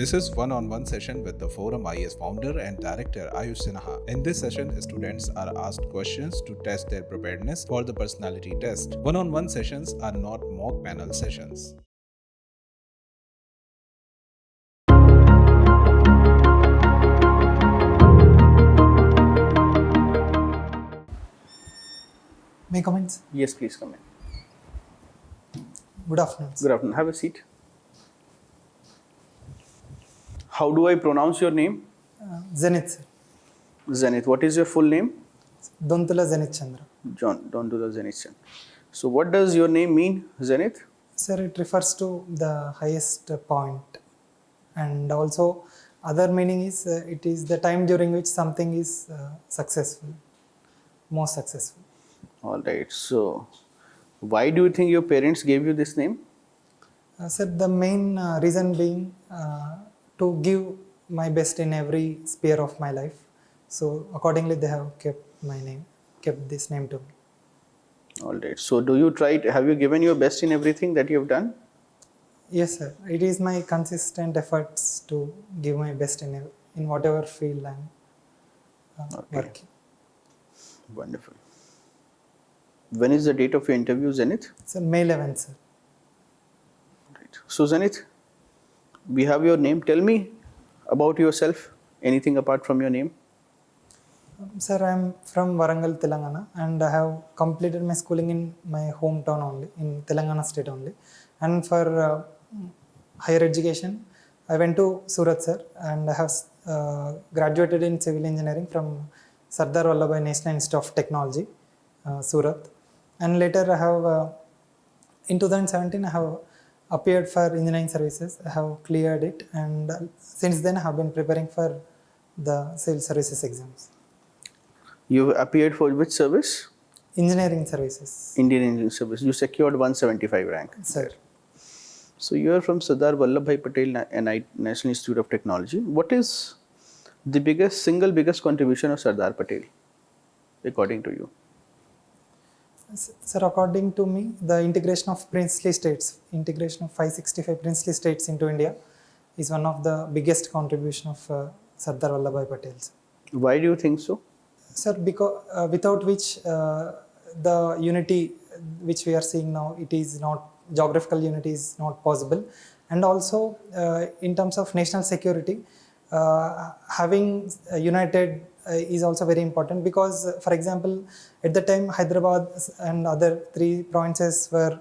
This is one-on-one session with the Forum IAS founder and director Ayush Sir. In this session, students are asked questions to test their preparedness for the personality test. One-on-one sessions are not mock panel sessions. May I come in? Yes, please come in. Good afternoon. Good afternoon. Have a seat. How do I pronounce your name? Zenith. Zenith. What is your full name? Donthula Zenith Chandra. Donthula Zenith Chandra. So what does your name mean, Zenith? Sir, it refers to the highest point, and also other meaning is it is the time during which something is successful, most successful. All right. So why do you think your parents gave you this name? Sir, the main reason being to give my best in every sphere of my life. So accordingly, they have kept this name to me. All right. So have you given your best in everything that you have done? Yes, sir. It is my consistent efforts to give my best in whatever field I am working. Wonderful. When is the date of your interview, Zenith? It's May 11th, sir. Right. So Zenith, we have your name. Tell me about yourself. Anything apart from your name? Sir, I am from Warangal, Telangana, and I have completed my schooling in my hometown only, in Telangana state only. And for higher education, I went to Surat, sir, and I have graduated in civil engineering from Sardar National Institute of Technology, Surat. And later I have, in 2017, I have appeared for engineering services. I have cleared it, and since then I have been preparing for the civil services exams. You appeared for which service? Engineering services. Indian Engineering Service. You secured 175 rank. Sir. So you are from Sardar Patel NIT National Institute of Technology. What is the single biggest contribution of Sardar Patel, according to you? Sir, according to me, the integration of 565 princely states into India is one of the biggest contribution of Sardar Vallabhbhai Patel. Why do you think so? Sir, because without which the unity which we are seeing now, geographical unity is not possible. And also in terms of national security, having united is also very important, because for example, at the time Hyderabad and other three provinces were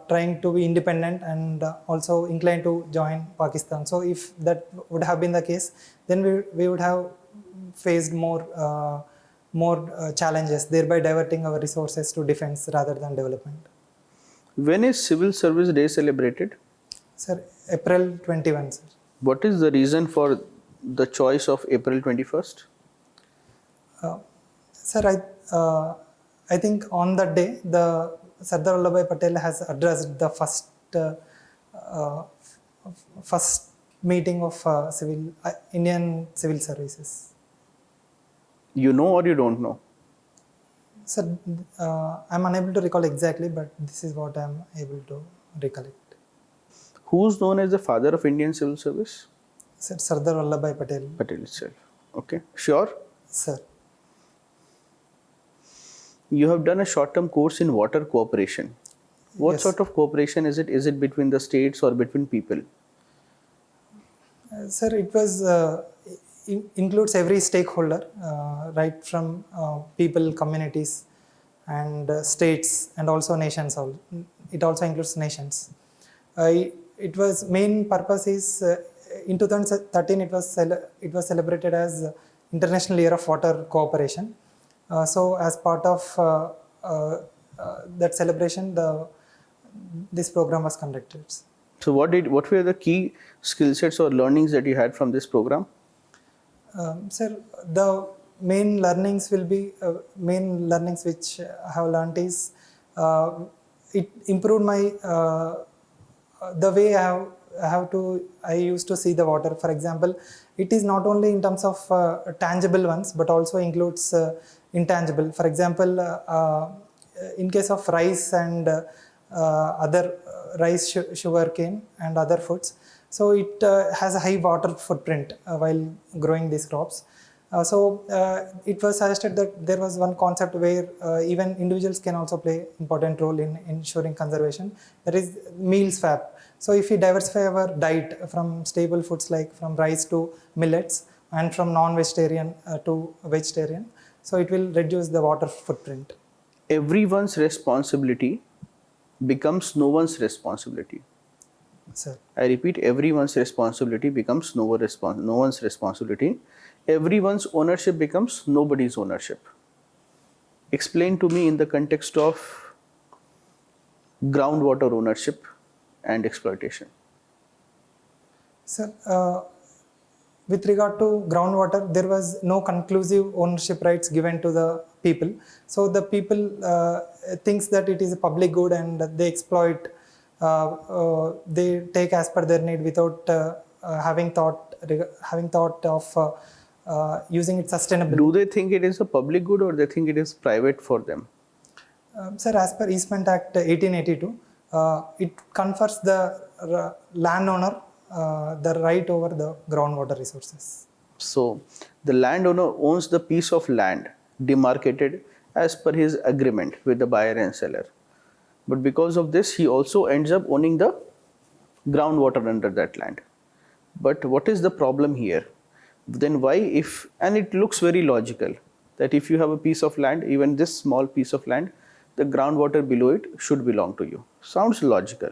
trying to be independent and also inclined to join Pakistan. So if that would have been the case, then we would have faced more challenges, thereby diverting our resources to defense rather than development. When is Civil Service Day celebrated? Sir, April 21, sir. What is the reason for the choice of April 21st? Sir, I think on that day, the Sardar Vallabhbhai Patel has addressed the first meeting of Indian civil services. You know or you don't know? Sir, I'm unable to recall exactly, but this is what I'm able to recollect. Who's known as the father of Indian civil service? Sir, Sardar Vallabhbhai Patel. Patel itself. Okay. Sure? Sir. You have done a short-term course in water cooperation. What Yes. sort of cooperation is it? Is it between the states or between people? Sir, it was includes every stakeholder, right from people, communities, and states, and also nations. It also includes nations. It was main purpose is in 2013 it was celebrated as International Year of Water Cooperation. So as part of that celebration, this program was conducted. So what were the key skill sets or learnings that you had from this program? Sir, the main learnings which I have learned is it improved my the way I used to see the water. For example, it is not only in terms of tangible ones, but also includes intangible. For example, in case of rice and other rice, sugar cane and other foods. So it has a high water footprint while growing these crops. It was suggested that there was one concept where even individuals can also play important role in ensuring conservation. That is meal swap. So if we diversify our diet from staple foods like from rice to millets and from non-vegetarian to vegetarian, so it will reduce the water footprint. Everyone's responsibility becomes no one's responsibility. Sir. I repeat, everyone's responsibility becomes no one's responsibility. Everyone's ownership becomes nobody's ownership. Explain to me in the context of groundwater ownership and exploitation. Sir, with regard to groundwater, there was no conclusive ownership rights given to the people. So the people thinks that it is a public good and they exploit. They take as per their need without having thought of using it sustainably. Do they think it is a public good or they think it is private for them? Sir, as per Eastment Act 1882, it confers the landowner the right over the groundwater resources. So the landowner owns the piece of land demarcated as per his agreement with the buyer and seller. But because of this, he also ends up owning the groundwater under that land. But what is the problem here? Then why, if, and it looks very logical, that if you have a piece of land, even this small piece of land, the groundwater below it should belong to you. Sounds logical.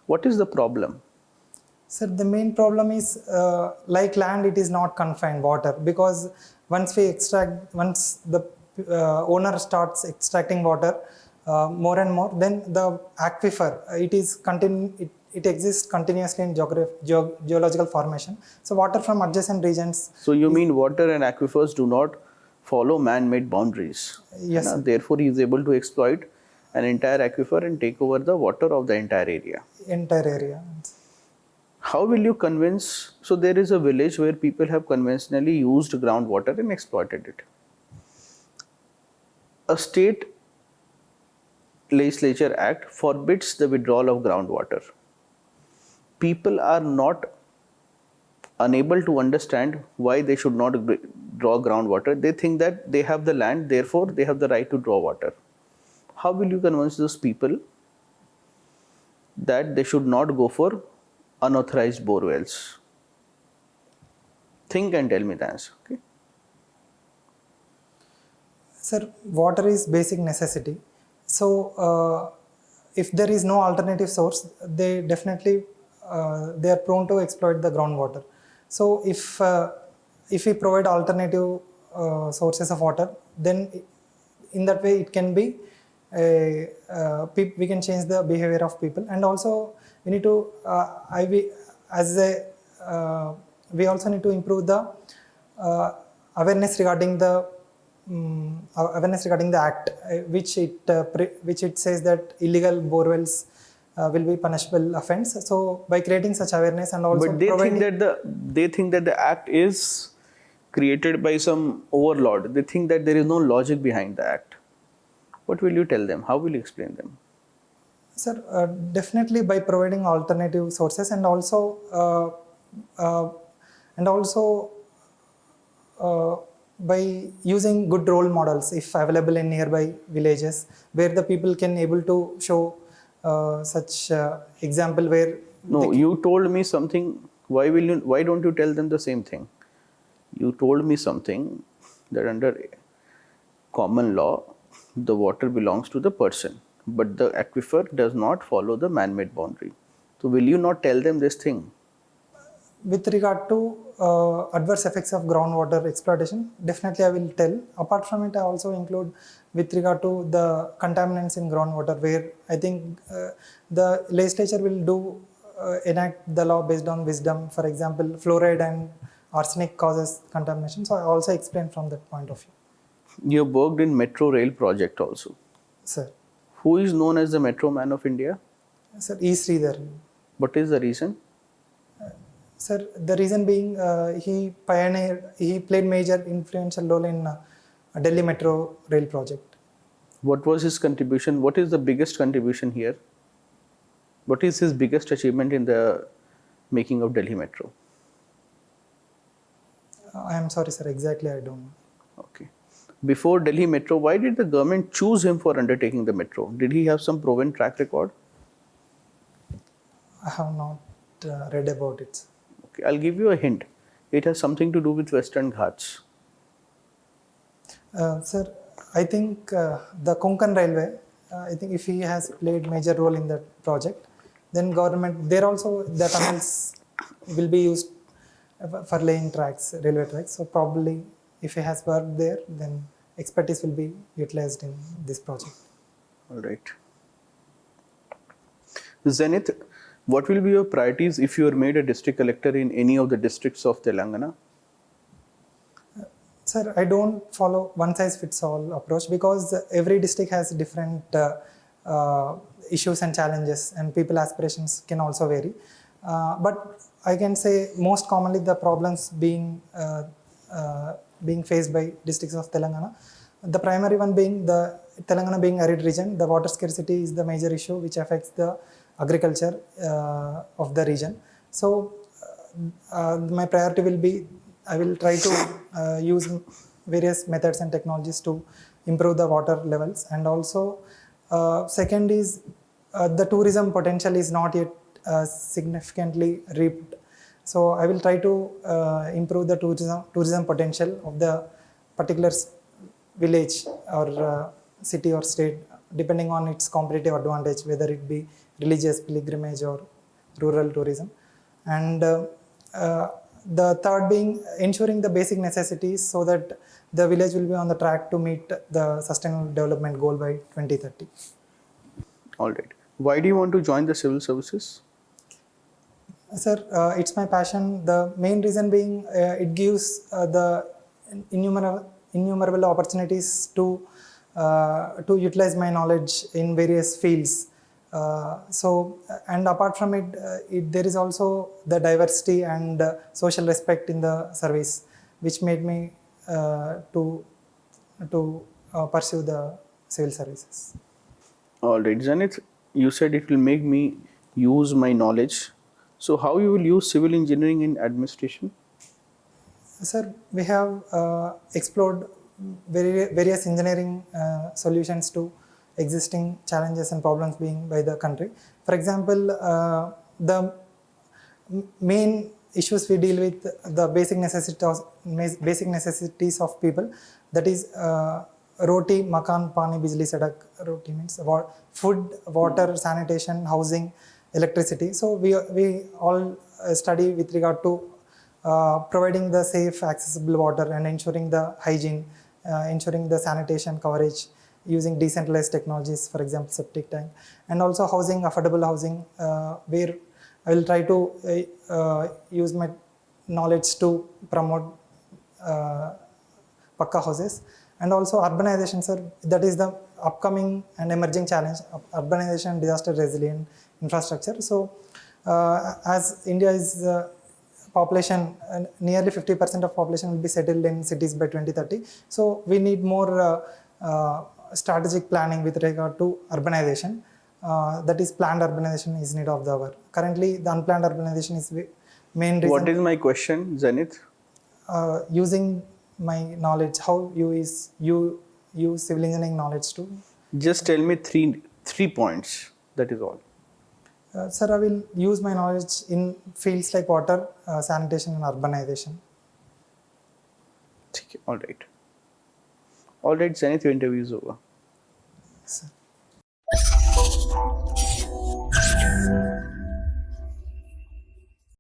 What is the problem? Sir, the main problem is like land, it is not confined water, because once the owner starts extracting water more and more, then the aquifer, it exists continuously in geological formation. So water from adjacent regions. So you mean water and aquifers do not follow man-made boundaries? Yes. Therefore, he is able to exploit an entire aquifer and take over the water of the entire area. How will you convince? So there is a village where people have conventionally used groundwater and exploited it. A state legislature act forbids the withdrawal of groundwater. People are not unable to understand why they should not draw groundwater. They think that they have the land, therefore they have the right to draw water. How will you convince those people that they should not go for unauthorized bore wells? Think and tell me the answer. Okay? Sir, water is basic necessity. So if there is no alternative source, they definitely they are prone to exploit the groundwater. So if we provide alternative sources of water, then in that way it can be we can change the behavior of people. And also we need to we also need to improve the awareness regarding the act, which it says that illegal borewells will be punishable offence. So by creating such awareness and also but they think that the act is created by some overlord. They think that there is no logic behind the act. What will you tell them? How will you explain them? Sir, definitely by providing alternative sources and also by using good role models if available in nearby villages, where the people can able to show such example where. No, you told me something. Why don't you tell them the same thing? You told me something that under common law, the water belongs to the person, but the aquifer does not follow the man-made boundary. So will you not tell them this thing? With regard to adverse effects of groundwater exploitation, definitely I will tell. Apart from it, I also include with regard to the contaminants in groundwater, where I think the legislature will enact the law based on wisdom. For example, fluoride and arsenic causes contamination. So I also explain from that point of view. You have worked in metro rail project also. Sir. Who is known as the Metro Man of India? Sir, E. Sridhar. What is the reason? Sir, the reason being he played major influential role in Delhi Metro Rail project. What was his contribution? What is the biggest contribution here? What is his biggest achievement in the making of Delhi Metro? I am sorry, sir. Exactly, I don't know. Okay. Before Delhi Metro, why did the government choose him for undertaking the metro? Did he have some proven track record? I have not read about it. Okay, I'll give you a hint. It has something to do with Western Ghats. Sir, I think the Konkan Railway, I think if he has played major role in that project, then government, there also the tunnels will be used for laying tracks, railway tracks. So probably if he has worked there, then expertise will be utilized in this project. All right. Zenith, what will be your priorities if you are made a district collector in any of the districts of Telangana? Sir, I don't follow one size fits all approach because every district has different issues and challenges, and people aspirations can also vary. But I can say most commonly the problems being faced by districts of Telangana. The primary one being the Telangana being arid region, the water scarcity is the major issue which affects the agriculture of the region. So my priority will be, I will try to use various methods and technologies to improve the water levels. And also second is the tourism potential is not yet significantly reaped. So I will try to improve the tourism potential of the particular village or city or state, depending on its competitive advantage, whether it be religious pilgrimage or rural tourism. And the third being ensuring the basic necessities so that the village will be on the track to meet the sustainable development goal by 2030. All right. Why do you want to join the civil services? Sir, it's my passion. The main reason being it gives the innumerable opportunities to utilize my knowledge in various fields. And apart from it, there is also the diversity and social respect in the service, which made me to pursue the civil services. All right, Zenith, you said it will make me use my knowledge. So how you will use civil engineering in administration? Sir, we have explored various engineering solutions to existing challenges and problems being by the country. For example, the main issues we deal with, the basic necessities of people, that is roti, makan, pani, bijli, sadak. Roti means food, water, sanitation, housing, electricity. So we all study with regard to providing the safe, accessible water and ensuring the hygiene, ensuring the sanitation coverage using decentralized technologies, for example, septic tank, and also housing, affordable housing, where I will try to use my knowledge to promote pakka houses. And also urbanization, sir, that is the upcoming and emerging challenge, urbanization and disaster resilient infrastructure. So as India is population, nearly 50% of population will be settled in cities by 2030. So we need more strategic planning with regard to urbanization. That is planned urbanization is need of the hour. Currently, the unplanned urbanization is main reason. What is my question, Zenith? Using my knowledge, how you use civil engineering knowledge to? Just tell me three points. That is all. Sir, I will use my knowledge in fields like water, sanitation and urbanization. Okay, all right. All right, Zenith, your interview is over. Sir.